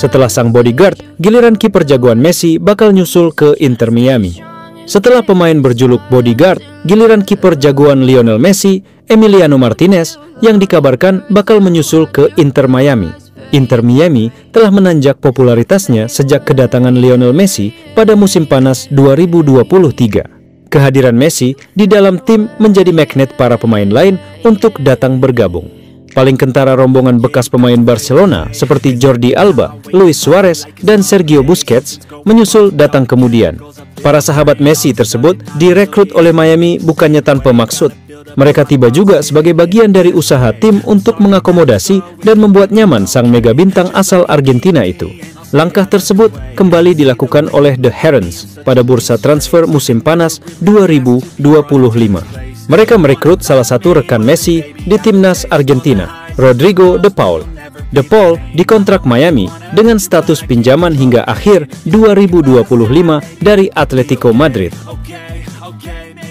Setelah sang bodyguard, giliran kiper jagoan Messi bakal nyusul ke Inter Miami. Setelah pemain berjuluk bodyguard, giliran kiper jagoan Lionel Messi, Emiliano Martinez, yang dikabarkan bakal menyusul ke Inter Miami. Inter Miami telah menanjak popularitasnya sejak kedatangan Lionel Messi pada musim panas 2023. Kehadiran Messi di dalam tim menjadi magnet para pemain lain untuk datang bergabung. Paling kentara rombongan bekas pemain Barcelona seperti Jordi Alba, Luis Suarez, dan Sergio Busquets menyusul datang kemudian. Para sahabat Messi tersebut direkrut oleh Miami bukannya tanpa maksud. Mereka tiba juga sebagai bagian dari usaha tim untuk mengakomodasi dan membuat nyaman sang mega bintang asal Argentina itu. Langkah tersebut kembali dilakukan oleh The Herons pada bursa transfer musim panas 2025. Mereka merekrut salah satu rekan Messi di timnas Argentina, Rodrigo De Paul. De Paul dikontrak Miami dengan status pinjaman hingga akhir 2025 dari Atletico Madrid.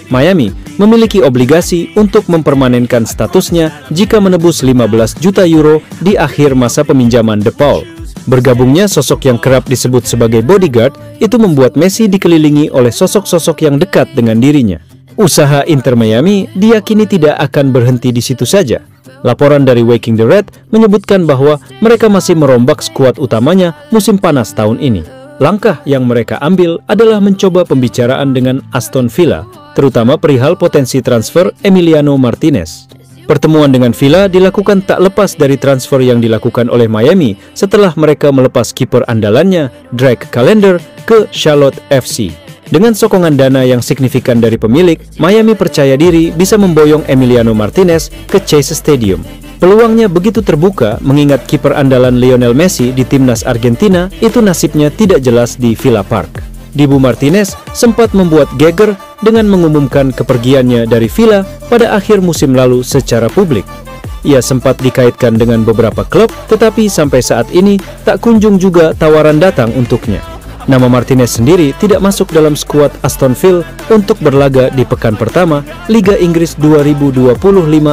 Miami memiliki obligasi untuk mempermanenkan statusnya jika menebus 15 juta euro di akhir masa peminjaman De Paul. Bergabungnya sosok yang kerap disebut sebagai bodyguard itu membuat Messi dikelilingi oleh sosok-sosok yang dekat dengan dirinya. Usaha Inter Miami diyakini tidak akan berhenti di situ saja. Laporan dari Waking the Red menyebutkan bahwa mereka masih merombak skuad utamanya musim panas tahun ini. Langkah yang mereka ambil adalah mencoba pembicaraan dengan Aston Villa, terutama perihal potensi transfer Emiliano Martinez. Pertemuan dengan Villa dilakukan tak lepas dari transfer yang dilakukan oleh Miami setelah mereka melepas kiper andalannya, Drake Callender, ke Charlotte FC. Dengan sokongan dana yang signifikan dari pemilik, Miami percaya diri bisa memboyong Emiliano Martinez ke Chase Stadium. Peluangnya begitu terbuka mengingat kiper andalan Lionel Messi di timnas Argentina itu nasibnya tidak jelas di Villa Park. Dibu Martinez sempat membuat geger dengan mengumumkan kepergiannya dari Villa pada akhir musim lalu secara publik. Ia sempat dikaitkan dengan beberapa klub, tetapi sampai saat ini tak kunjung juga tawaran datang untuknya. Nama Martinez sendiri tidak masuk dalam skuad Aston Villa untuk berlaga di pekan pertama Liga Inggris 2025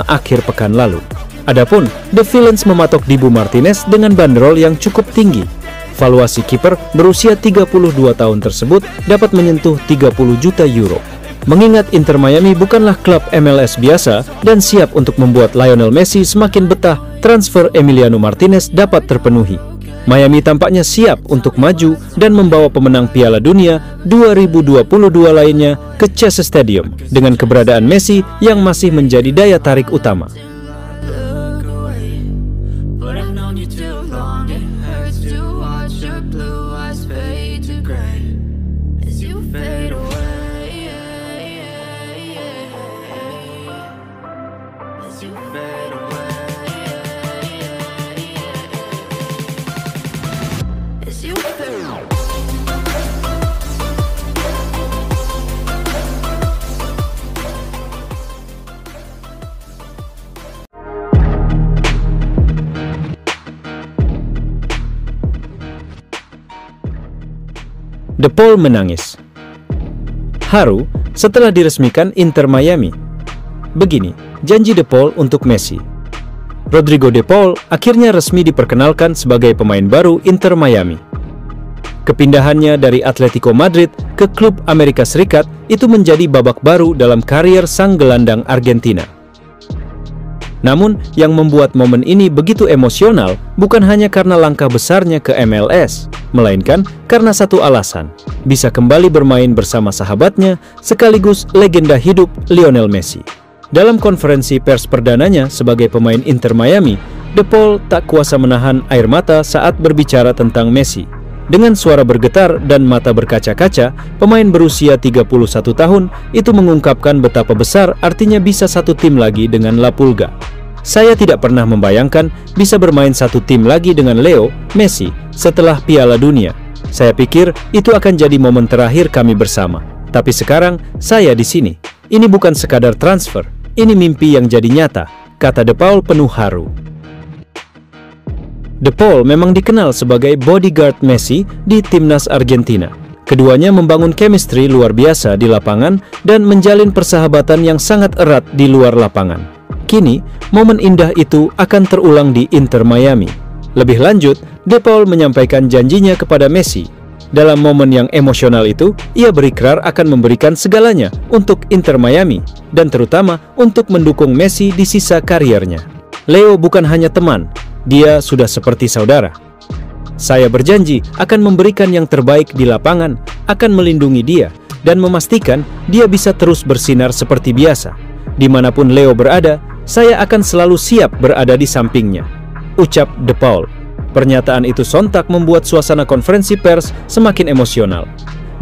akhir pekan lalu. Adapun The Villains mematok Dibu Martinez dengan bandrol yang cukup tinggi. Valuasi kiper berusia 32 tahun tersebut dapat menyentuh 30 juta euro. Mengingat Inter Miami bukanlah klub MLS biasa dan siap untuk membuat Lionel Messi semakin betah, transfer Emiliano Martinez dapat terpenuhi. Miami tampaknya siap untuk maju dan membawa pemenang Piala Dunia 2022 lainnya ke Chase Stadium dengan keberadaan Messi yang masih menjadi daya tarik utama. De Paul menangis. Haru setelah diresmikan Inter Miami. Begini janji De Paul untuk Messi. Rodrigo De Paul akhirnya resmi diperkenalkan sebagai pemain baru Inter Miami. Kepindahannya dari Atletico Madrid ke klub Amerika Serikat itu menjadi babak baru dalam karier sang gelandang Argentina. Namun, yang membuat momen ini begitu emosional bukan hanya karena langkah besarnya ke MLS, melainkan karena satu alasan, bisa kembali bermain bersama sahabatnya sekaligus legenda hidup Lionel Messi. Dalam konferensi pers perdananya sebagai pemain Inter Miami, De Paul tak kuasa menahan air mata saat berbicara tentang Messi. Dengan suara bergetar dan mata berkaca-kaca, pemain berusia 31 tahun itu mengungkapkan betapa besar artinya bisa satu tim lagi dengan La Pulga. Saya tidak pernah membayangkan bisa bermain satu tim lagi dengan Leo Messi setelah Piala Dunia. Saya pikir itu akan jadi momen terakhir kami bersama. Tapi sekarang saya di sini. Ini bukan sekadar transfer, ini mimpi yang jadi nyata, kata De Paul penuh haru. De Paul memang dikenal sebagai bodyguard Messi di timnas Argentina. Keduanya membangun chemistry luar biasa di lapangan dan menjalin persahabatan yang sangat erat di luar lapangan. Kini, momen indah itu akan terulang di Inter Miami. Lebih lanjut, De Paul menyampaikan janjinya kepada Messi. Dalam momen yang emosional itu, ia berikrar akan memberikan segalanya untuk Inter Miami, dan terutama untuk mendukung Messi di sisa kariernya. Leo bukan hanya teman, dia sudah seperti saudara. Saya berjanji akan memberikan yang terbaik di lapangan, akan melindungi dia, dan memastikan dia bisa terus bersinar seperti biasa. Dimanapun Leo berada, saya akan selalu siap berada di sampingnya, ucap De Paul. Pernyataan itu sontak membuat suasana konferensi pers semakin emosional.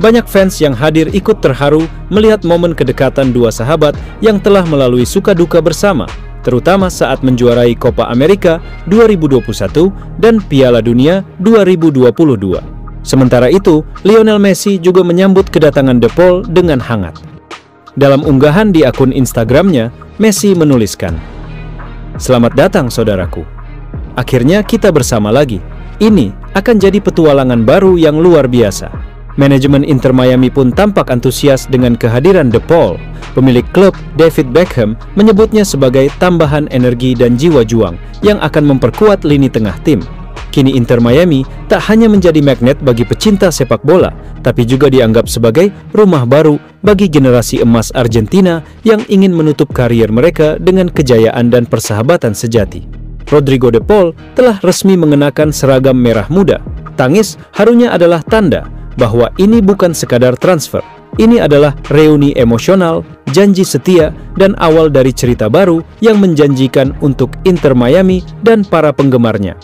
Banyak fans yang hadir ikut terharu melihat momen kedekatan dua sahabat yang telah melalui suka duka bersama, terutama saat menjuarai Copa America 2021 dan Piala Dunia 2022. Sementara itu, Lionel Messi juga menyambut kedatangan De Paul dengan hangat. Dalam unggahan di akun Instagramnya, Messi menuliskan, "Selamat datang saudaraku. Akhirnya kita bersama lagi. Ini akan jadi petualangan baru yang luar biasa." Manajemen Inter Miami pun tampak antusias dengan kehadiran De Paul. Pemilik klub, David Beckham, menyebutnya sebagai tambahan energi dan jiwa juang yang akan memperkuat lini tengah tim. Kini Inter Miami tak hanya menjadi magnet bagi pecinta sepak bola, tapi juga dianggap sebagai rumah baru bagi generasi emas Argentina yang ingin menutup karier mereka dengan kejayaan dan persahabatan sejati. Rodrigo De Paul telah resmi mengenakan seragam merah muda. Tangis harunya adalah tanda bahwa ini bukan sekadar transfer. Ini adalah reuni emosional, janji setia, dan awal dari cerita baru yang menjanjikan untuk Inter Miami dan para penggemarnya.